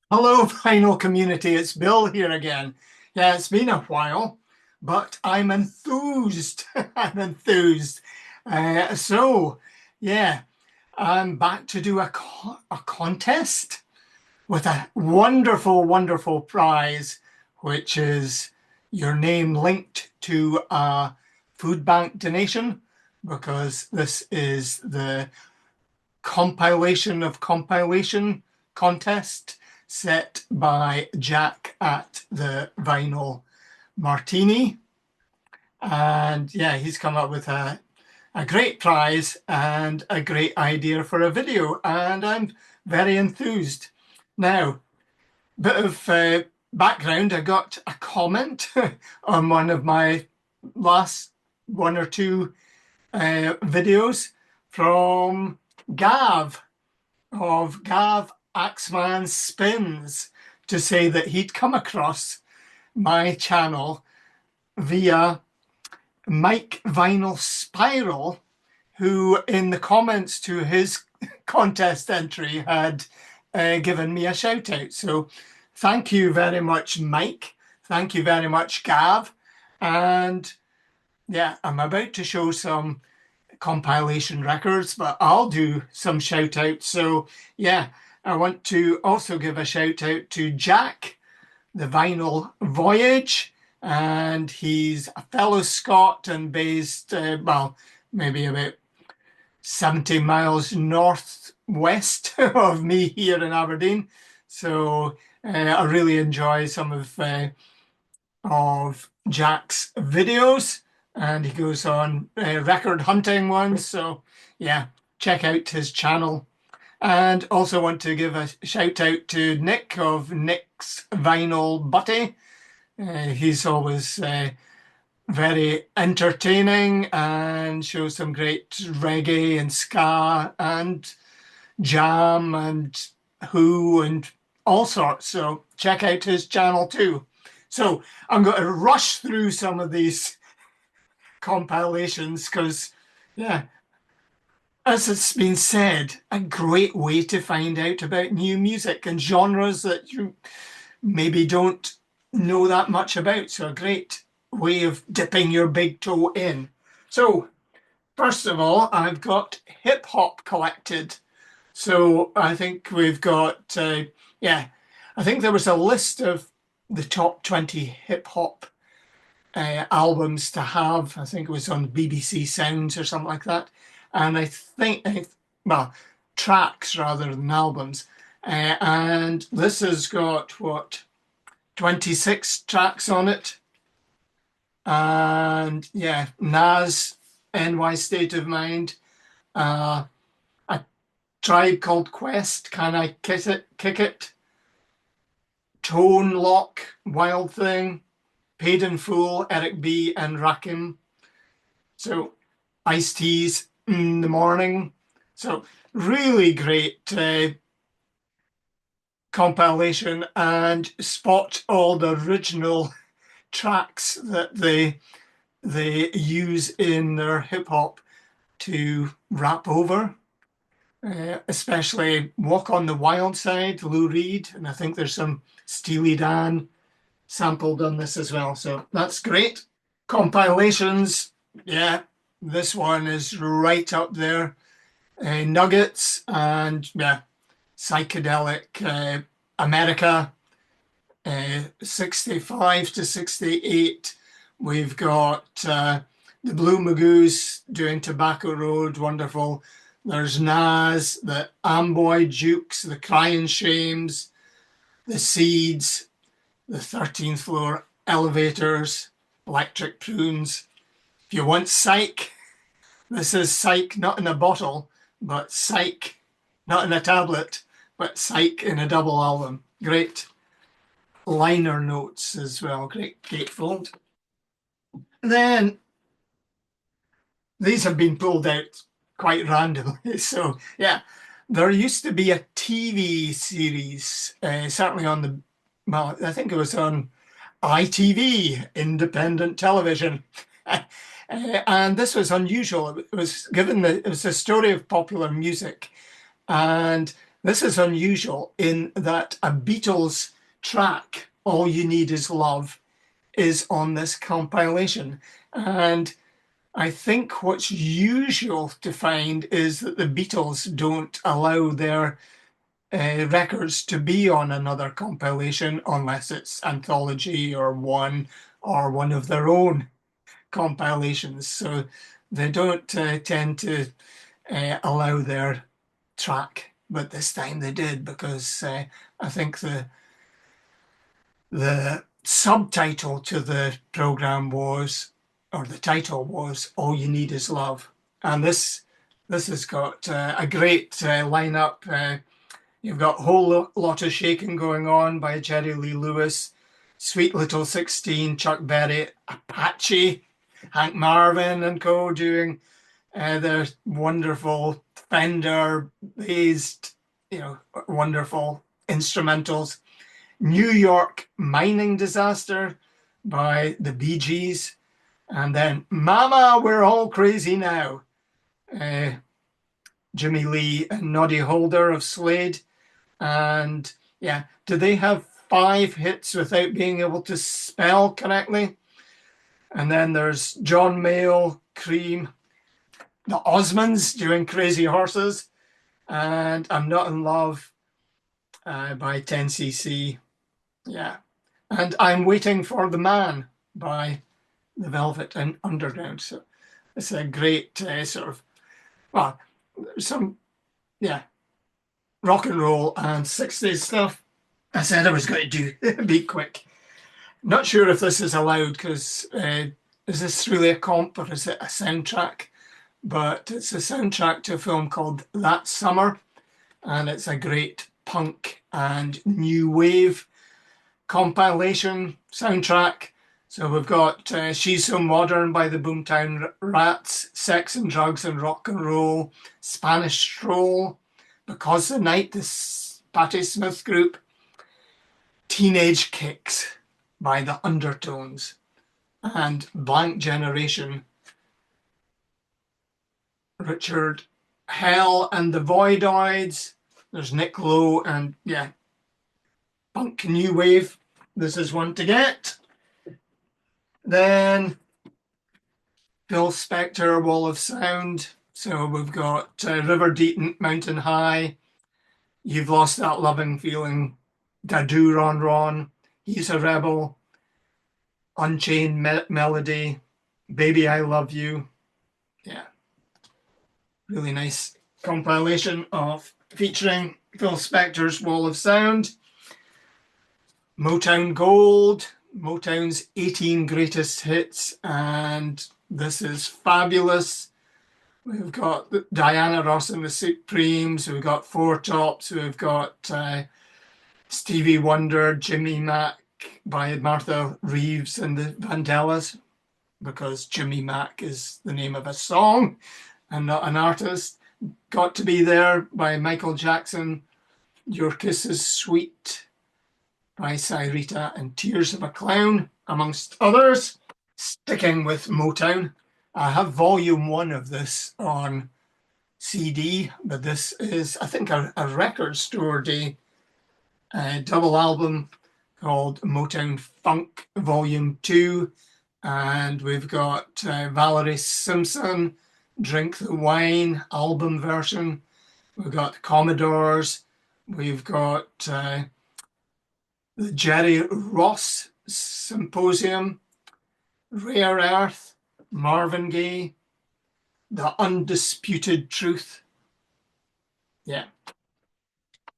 Hello, Vinyl Community. It's Bill here again. Yeah, it's been a while, but I'm enthused. I'm enthused. Yeah, I'm back to do a contest with a wonderful, wonderful prize, which is your name linked to a food bank donation, because this is the compilation of compilation contest set by Jack at the Vinyl Martini. And yeah, he's come up with a great prize and a great idea for a video. And I'm very enthused. Now, bit of background, I got a comment on one of my last one or two videos from Gav of Gav Axeman Spins to say that he'd come across my channel via Mike Vinyl Spiral, who in the comments to his contest entry had given me a shout out. So thank you very much, Mike. Thank you very much, Gav. And yeah, I'm about to show some compilation records, but I'll do some shout outs. So yeah, I want to also give a shout out to Jack, the Vinyl Voyage, and he's a fellow Scot and based, well, maybe about 70 miles northwest of me here in Aberdeen. So I really enjoy some of Jack's videos, and he goes on record hunting ones. So yeah, check out his channel. And also want to give a shout out to Nick of Nick's Vinyl Butty. He's always very entertaining and shows some great reggae and ska and jam and who and all sorts. So check out his channel too. So I'm going to rush through some of these compilations because, yeah, as it's been said, a great way to find out about new music and genres that you maybe don't know that much about. So a great way of dipping your big toe in. So first of all, I've got hip hop collected. So I think we've got, yeah, I think there was a list of the top 20 hip hop albums to have. I think it was on BBC Sounds or something like that. And I think, well, tracks rather than albums. And this has got what, 26 tracks on it. And yeah, Nas, NY State of Mind, a Tribe Called Quest, Can I Kiss It, Kick It, Tone Lock, Wild Thing, Paid in Full, Eric B. and Rakim. So Ice-T's In the Morning. So really great compilation, and spot all the original tracks that they use in their hip hop to rap over, especially Walk on the Wild Side, Lou Reed, and I think there's some Steely Dan sampled on this as well. So that's great. Compilations, yeah, this one is right up there. Nuggets and yeah, psychedelic America, 65 to 68. We've got the Blue Magoos doing Tobacco Road, wonderful. There's Nas, the Amboy Dukes, the Crying Shames, the Seeds, the 13th Floor Elevators, Electric Prunes. If you want Psych, this is Psych not in a bottle, but Psych not in a tablet, but Psych in a double album. Great liner notes as well. Great gatefold. Then these have been pulled out quite randomly. So yeah, there used to be a TV series, certainly on the, well, I think it was on ITV, independent television. And this was unusual. It was given that it was a story of popular music, and This is unusual in that a Beatles track, All You Need Is Love, is on this compilation. And I think what's usual to find is that the Beatles don't allow their records to be on another compilation unless it's anthology or one of their own compilations. So they don't tend to allow their track, but this time they did because I think the subtitle to the program was, or the title was, All You Need Is Love. And this has got a great lineup. You've got a whole lot of shaking going on by Jerry Lee Lewis, Sweet Little 16, Chuck Berry, Apache, Hank Marvin and co doing their wonderful Fender-based, wonderful instrumentals. New York Mining Disaster by the Bee Gees. And then Mama, We're All Crazy Now. Jimmy Lee and Noddy Holder of Slade. And yeah, do they have 5 hits without being able to spell correctly? And then there's John Mayall, Cream, the Osmonds doing Crazy Horses, and I'm Not in Love by 10cc. Yeah. And I'm Waiting for the Man by the Velvet Underground. So it's a great sort of, well, some, yeah, rock and roll and 60s stuff. I said I was going to be quick. Not sure if this is allowed because is this really a comp or is it a soundtrack? But it's a soundtrack to a film called That Summer, and it's a great punk and new wave compilation soundtrack. So we've got She's So Modern by the Boomtown Rats, Sex and Drugs and Rock and Roll, Spanish Stroll, Because the Night, this Patti Smith group, Teenage Kicks by the Undertones, and Blank Generation, Richard Hell and the Voidoids. There's Nick Lowe and yeah, punk new wave. This is one to get. Then Phil Spector, Wall of Sound. So we've got River Deep, Mountain High, You've Lost That Loving Feeling, Dadu Ron Ron, He's a Rebel, Unchained Melody, Baby I Love You. Yeah. Really nice compilation of featuring Phil Spector's Wall of Sound. Motown Gold, Motown's 18 greatest hits, and this is fabulous. We've got Diana Ross and the Supremes, we've got Four Tops, we've got Stevie Wonder, Jimmy Mac by Martha Reeves and the Vandellas, because Jimmy Mac is the name of a song and not an artist. Got to Be There by Michael Jackson, Your Kiss Is Sweet by Cyrita, and Tears of a Clown, amongst others. Sticking with Motown, I have volume 1 of this on CD, but this is, I think, a record store day double album called Motown Funk Volume 2, and we've got Valerie Simpson, Drink the Wine album version. We've got the Commodores. We've got the Jerry Ross Symposium, Rare Earth, Marvin Gaye, The Undisputed Truth. Yeah.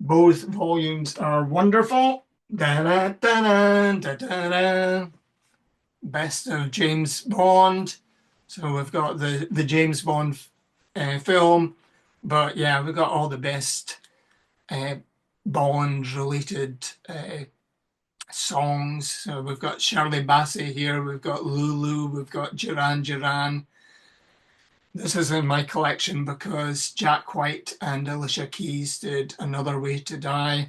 Both volumes are wonderful. Da-da, da-da, da-da-da. Best of James Bond. So we've got the James Bond film, but yeah, we've got all the best Bond-related songs. So we've got Shirley Bassey here, we've got Lulu, we've got Duran Duran. This is in my collection because Jack White and Alicia Keys did Another Way to Die.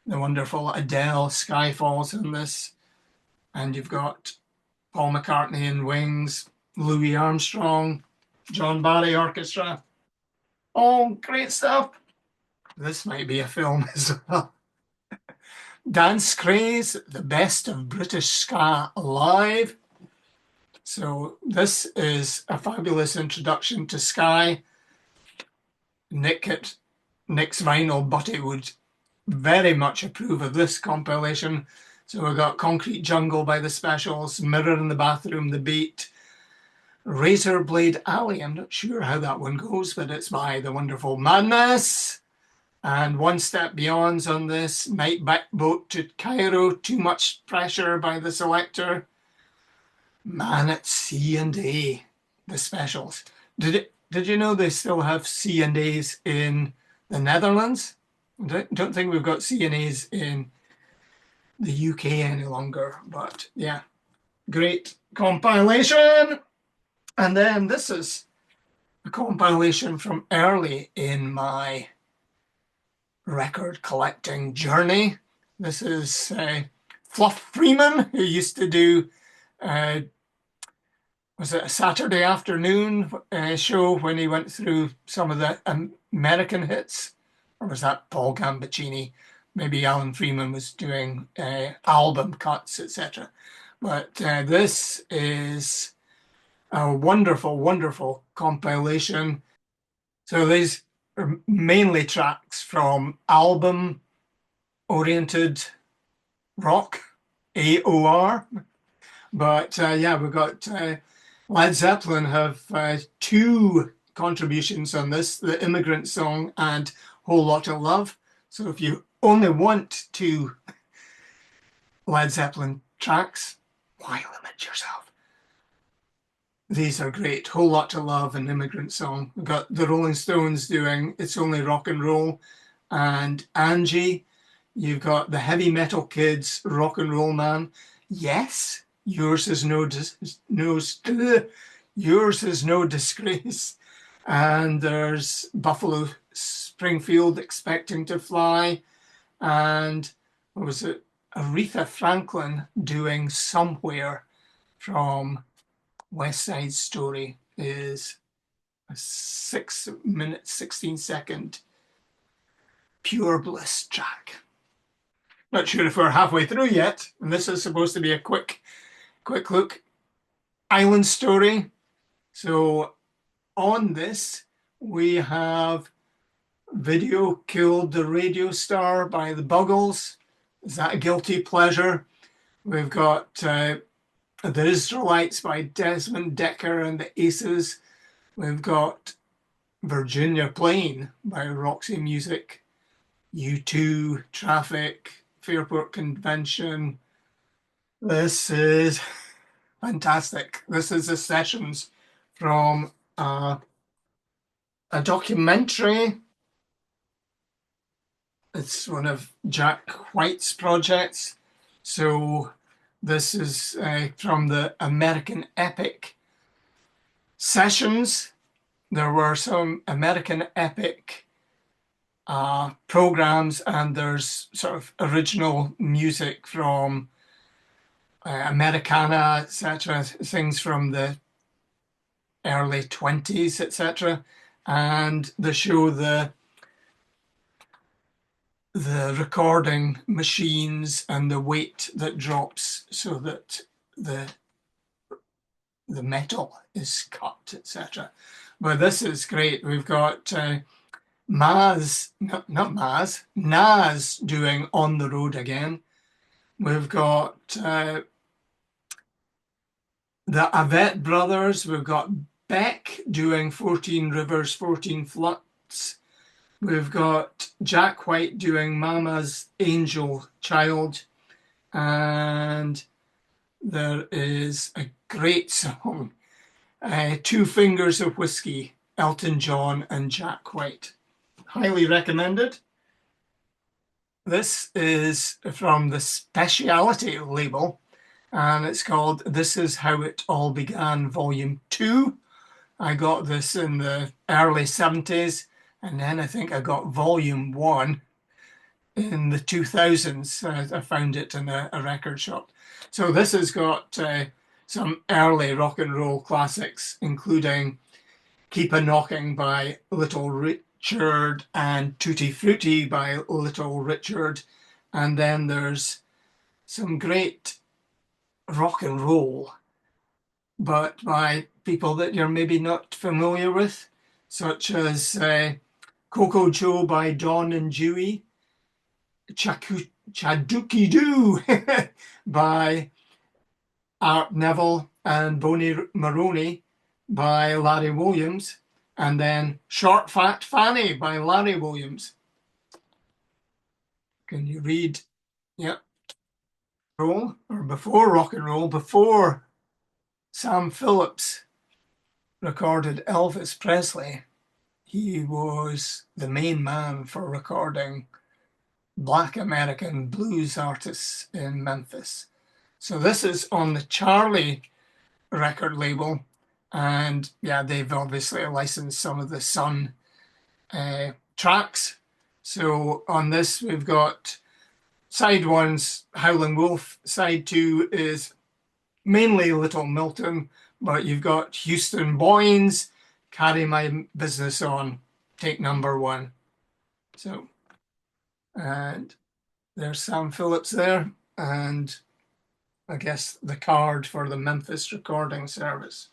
The wonderful Adele, Sky Falls in this. And you've got Paul McCartney and Wings, Louis Armstrong, John Barry Orchestra. All great stuff. this might be a film as well. Dance Craze, the best of British ska live. So this is a fabulous introduction to Sky. Nick's vinyl buddy would very much approve of this compilation. So we've got Concrete Jungle by the Specials, Mirror in the Bathroom, The Beat, Razor Blade Alley. I'm not sure how that one goes, but it's by The Wonderful Madness. And One Step Beyond's on this. Night Boat to Cairo, Too Much Pressure by The Selector. Man at C&A, the Specials. Did you know they still have C&As in the Netherlands? I don't think we've got C&As in the UK any longer, but yeah, great compilation. And then this is a compilation from early in my record collecting journey. This is Fluff Freeman, who used to do, was it a Saturday afternoon show when he went through some of the American hits? Or was that Paul Gambaccini? Maybe Alan Freeman was doing album cuts, etc. But this is a wonderful, wonderful compilation. So these are mainly tracks from album-oriented rock, AOR. But yeah, we've got Led Zeppelin have two contributions on this, the Immigrant Song and Whole Lot of Love. So if you only want two Led Zeppelin tracks, why limit yourself? These are great. Whole Lot of Love and Immigrant Song. We've got the Rolling Stones doing It's Only Rock and Roll and Angie. You've got the Heavy Metal Kids, Rock and Roll Man. Yes, yours is no disgrace. And there's Buffalo Springfield, Expecting to Fly. And what was it? Aretha Franklin doing Somewhere from West Side Story is a 6-minute, 16-second pure bliss track. Not sure if we're halfway through yet, and this is supposed to be a quick look. Island Story. So on this, we have Video Killed the Radio Star by the Buggles. Is that a guilty pleasure? We've got The Israelites by Desmond Decker and the Aces. We've got Virginia Plain by Roxy Music. U2, Traffic, Fairport Convention. This is fantastic. This is the sessions from a documentary. It's one of Jack White's projects. So this is from the American Epic sessions. There were some American Epic programs, and there's sort of original music from Americana, etc., things from the early 20s, etc. And they show the recording machines and the weight that drops so that the metal is cut, etc. But this is great. We've got Nas doing On the Road Again. We've got the Avett Brothers. We've got Beck doing 14 Rivers, 14 Floods. We've got Jack White doing Mama's Angel Child. And there is a great song, Two Fingers of Whiskey, Elton John and Jack White. Highly recommended. This is from the Speciality label, and it's called This Is How It All Began, Volume 2. I got this in the early 70s, and then I think I got Volume 1 in the 2000s. I found it in a record shop. So this has got some early rock and roll classics, including Keep a Knocking by Little Richard and Tutti Frutti by Little Richard. And then there's some great rock and roll, but by people that you're maybe not familiar with, such as Coco Joe by Don and Dewey, Chaduki Doo by Art Neville and Bonnie Maroney by Larry Williams, and then Short Fat Fanny by Larry Williams. Can you read? Yeah. Roll, or before rock and roll, before Sam Phillips recorded Elvis Presley, he was the main man for recording Black American blues artists in Memphis. So this is on the Charlie record label, and yeah, they've obviously licensed some of the Sun tracks. So on this, we've got side one's Howlin' Wolf, side two is mainly Little Milton, but you've got Houston Boynes, Carry My Business On, take number one. So, and there's Sam Phillips there, and I guess the card for the Memphis recording service.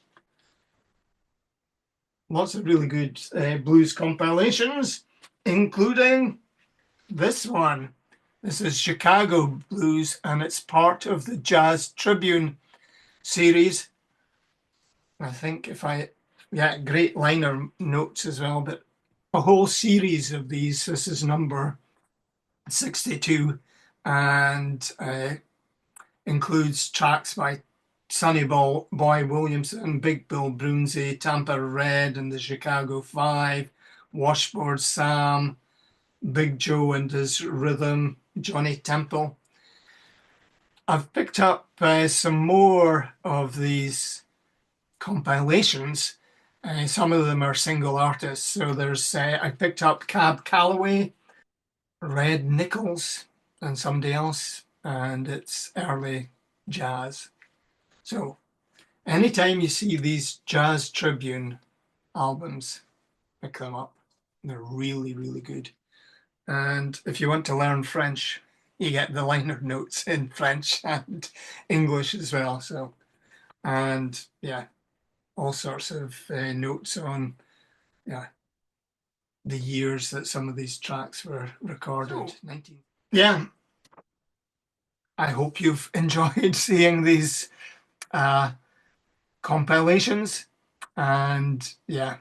Lots of really good blues compilations, including this one. This is Chicago Blues, and it's part of the Jazz Tribune series. I think great liner notes as well, but a whole series of these. This is number 62, and includes tracks by Sonny Boy Williamson, Big Bill Broomsey, Tampa Red and the Chicago Five, Washboard Sam, Big Joe and his Rhythm, Johnny Temple. I've picked up some more of these compilations. Some of them are single artists. So there's, I picked up Cab Calloway, Red Nichols, and somebody else, and it's early jazz. So anytime you see these Jazz Tribune albums, pick them up. They're really, really good. And if you want to learn French, you get the liner notes in French and English as well. So, and yeah, all sorts of notes on the years that some of these tracks were recorded. 19. Yeah, I hope you've enjoyed seeing these compilations, and yeah,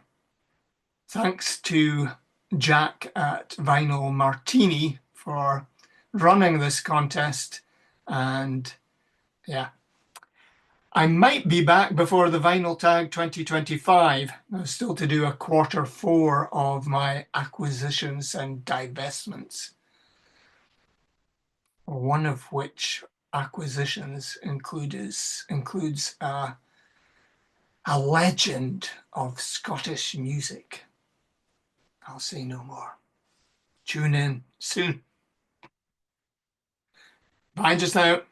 thanks to Jack at Vinyl Martini for running this contest. And yeah, I might be back before the Vinyl Tag 2025. There's still to do a quarter four of my acquisitions and divestments, one of which acquisitions includes a legend of Scottish music. I'll say no more. Tune in soon. Bye just now.